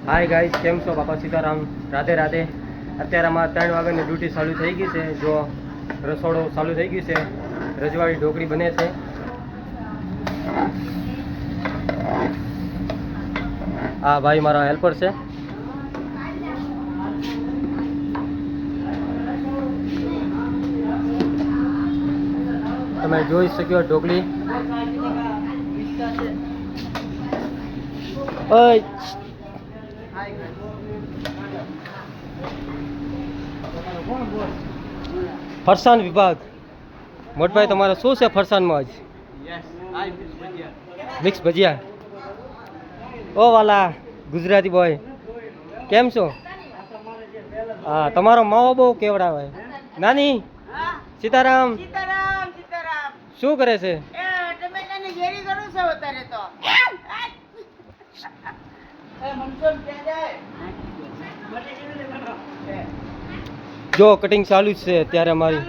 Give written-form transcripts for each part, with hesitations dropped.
Hi guys, केम छो? बापा सीताराम, राधे राधे। અત્યારે અમારે 3 વાગ્યાની ડ્યુટી ચાલુ થઈ ગઈ છે। જો રસોડો ચાલુ થઈ ગયું છે, રજવાડી ઢોકળી બને છે। આ ભાઈ મારા હેલ્પર છે। તમે જોઈ શકો ઢોકળી। ઓય फरसान विभाग मोटभाई तमारा शू से फरसान में आज मिक्स भजिया। ओ वाला गुजराती बॉय केम छो? हाँ, तमारो मावो बहु केवड़ावे। नानी सीताराम शू करे छे? जो कटिंग चालू है त्यारे हमारी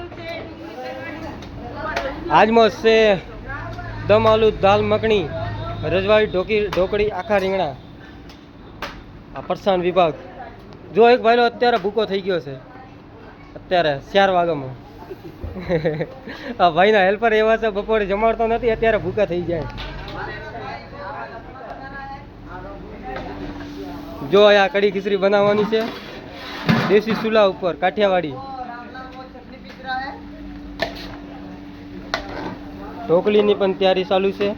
आज में से दम आलू दाल मखनी रजवाड़ी ढोकड़ी आखा રીંગણા। आ फरसान विभाग जो एक भाईलो अत्यारे भूको थई गयो छे। अत्यारे 4 वाग्यामां आ भाईना हेल्पर एवा छे बपोरे जमाड़तो नथी, अत्यारे भूका थई जाय। जो आ कड़ी खीचड़ी बनाववानी छे देसी चूल्हा ऊपर काठियावाड़ी। ढोकली नी पण तैयारी चालू है।